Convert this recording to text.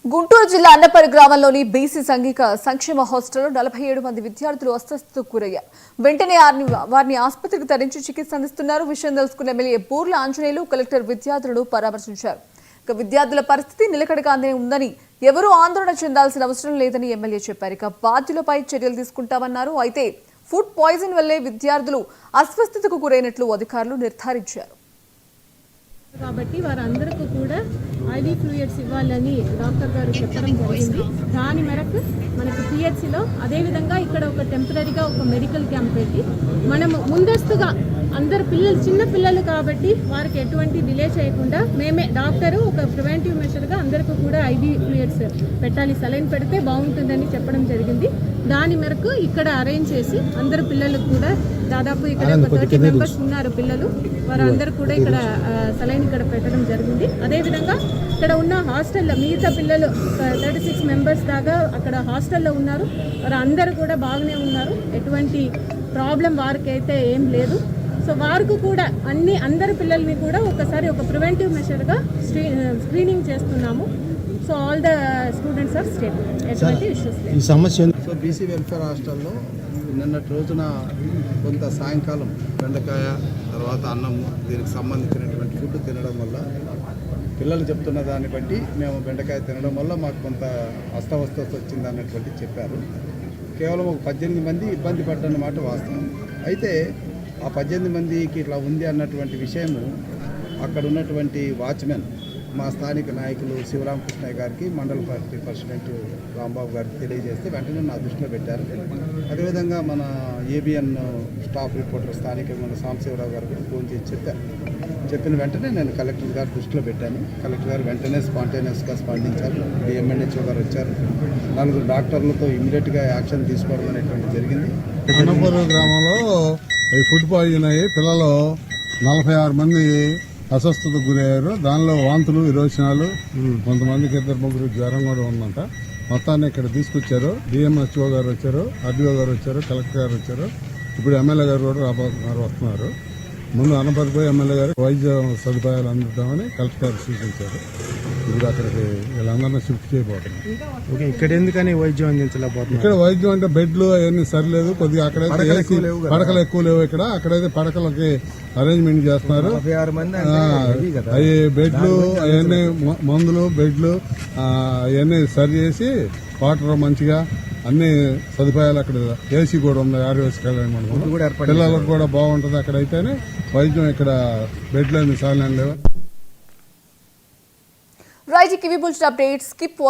గుంటూరు జిల్లా అన్నపల్లి గ్రామంలోని బీసీ సంఘిక సంక్షేమ హాస్టల్లో 47 మంది విద్యార్థులు అస్వస్థతకు గురయ్యారు. వెంటనే వారిని ఆసుపత్రికి తరలించి చికిత్స అందిస్తున్నారు. విషయం తెలుసుకున్న ఎమ్మెల్యే బూర్ల ఆంజనేయులు కలెక్టర్ విద్యార్థులను పరామర్శించారు. విద్యార్థుల పరిస్థితి నిలకడగానే ఉందని, ఎవరూ ఆందోళన చెందాల్సిన అవసరం లేదని ఎమ్మెల్యే చెప్పారు. బాధ్యులపై చర్యలు తీసుకుంటామన్నారు. అయితే ఫుడ్ పాయిజన్ వల్లే విద్యార్థులు అస్వస్థతకు గురైనట్లు అధికారులు నిర్ధారించారు. కాబట్టి వారందరికీ కూడా ఐవీ ఫ్లూయిడ్స్ ఇవ్వాలని డాక్టర్ గారు చెప్పడం జరిగింది. దాని మేరకు మనకు పిహెచ్సిలో అదేవిధంగా ఇక్కడ ఒక టెంపరీగా ఒక మెడికల్ క్యాంప్ పెట్టి మనము ముందస్తుగా అందరు పిల్లలు చిన్న పిల్లలు కాబట్టి వారికి ఎటువంటి డిలే చేయకుండా మేమే డాక్టరు ఒక ప్రివెంటివ్ మెషర్గా అందరికీ కూడా ఐవీ ఫ్లూయిడ్స్ పెట్టాలి, సలైన్ పెడితే బాగుంటుందని చెప్పడం జరిగింది. దాని మేరకు ఇక్కడ అరేంజ్ చేసి అందరు పిల్లలకు కూడా దాదాపు ఇక్కడ 30 మెంబర్స్ ఉన్నారు పిల్లలు, వారందరూ కూడా ఇక్కడ సలైన్ ఇక్కడ పెట్టడం జరిగింది. అదేవిధంగా ఇక్కడ ఉన్న హాస్టల్లో మిగతా పిల్లలు 36 మెంబర్స్ దాకా అక్కడ హాస్టల్లో ఉన్నారు. వారందరూ కూడా బాగానే ఉన్నారు, ఎటువంటి ప్రాబ్లం వారికి అయితే ఏం లేదు. సో వారికి కూడా అందరి పిల్లల్ని కూడా ఒకసారి ఒక ప్రివెంటివ్ మెషర్గా స్క్రీనింగ్ చేస్తున్నాము. So all the students are stable, ఎటువంటి ఇష్యూస్ లేదు. ఈ సమస్య సో బీసీ వెల్ఫేర్ హాస్టల్లో నిన్నటి రోజున కొంత సాయంకాలం బెండకాయ తర్వాత అన్నము దీనికి సంబంధించినటువంటి ఫుడ్ తినడం వల్ల పిల్లలు చెప్తున్న దాన్ని బట్టి మేము బెండకాయ తినడం వల్ల మాకు కొంత అస్తవ్యస్తత వచ్చింది అన్నటువంటి చెప్పారు. కేవలం ఒక 18 మంది ఇబ్బంది పడ్డన్నమాట వాస్తవం. అయితే ఆ 18 మందికి ఇట్లా ఉంది అన్నటువంటి విషయము అక్కడ ఉన్నటువంటి వాచ్మెన్ మా స్థానిక నాయకులు శివరామకృష్ణయ్య గారికి, మండల పార్టీ ప్రెసిడెంట్ రాంబాబు గారికి తెలియజేస్తే వెంటనే నా దృష్టిలో పెట్టారు. అదేవిధంగా మన ఏబిఎన్ స్టాఫ్ రిపోర్టర్ స్థానిక మన సాంబశివరావు గారు కూడా ఫోన్ చేసి చెప్పిన వెంటనే నేను కలెక్టర్ గారు దృష్టిలో పెట్టాను. కలెక్టర్ గారు వెంటనే స్పాంటేనియస్గా స్పందించారు. ఎంఎన్హెచ్ఓ గారు వచ్చారు. 4 డాక్టర్లతో ఇమీడియట్గా యాక్షన్ తీసుకోవడం అనేటువంటి జరిగింది. అన్నపల్లి గ్రామంలో ఫుడ్ పాయిజన్ అయ్యి పిల్లలు 46 మంది అస్వస్థతకు గురయ్యారు. దానిలో వాంతులు, విరోచనాలు, కొంతమందికి 2-3 జ్వరం కూడా ఉందంట. మొత్తాన్ని ఇక్కడ తీసుకొచ్చారు. డిఎంహెచ్ఓ గారు వచ్చారు, ఆర్డీఓ గారు వచ్చారు, కలెక్టర్ గారు వచ్చారు. ఇప్పుడు ఎమ్మెల్యే గారు కూడా వస్తున్నారు. ముందు అన్నపల్లి పోయి ఎమ్మెల్యే గారు వైద్య సదుపాయాలు అందిద్దామని కలెక్టర్ గారు సూచించారు. ఇప్పుడు అక్కడికి వీళ్ళందరినీ షిఫ్ట్ చేయబోతున్నారు. ఇక్కడ ఎందుకని వైద్యం అందించలేకపోతున్నారు? ఇక్కడ వైద్యం అంటే బెడ్లు అవన్నీ సరిలేదు, కొద్దిగా అక్కడైతే పడకలు ఎక్కువ లేవు. అక్కడైతే పడకలకి అరేంజ్మెంట్ చేస్తున్నారు. అవి బెడ్లు అవన్నీ మందులు, బెడ్లు అవన్నీ సరి చేసి వాటర్ మంచిగా అన్ని సదుపాయాలు అక్కడ ఏసీ కూడా ఉంది. ఆర్ఎస్ కళ్యాణ్ మండపం పిల్లలకు కూడా బాగుంటుంది. అక్కడైతేనే వైద్యం, ఇక్కడ బెడ్లు అన్ని సాలన లేవు. Right, keep updates. Keep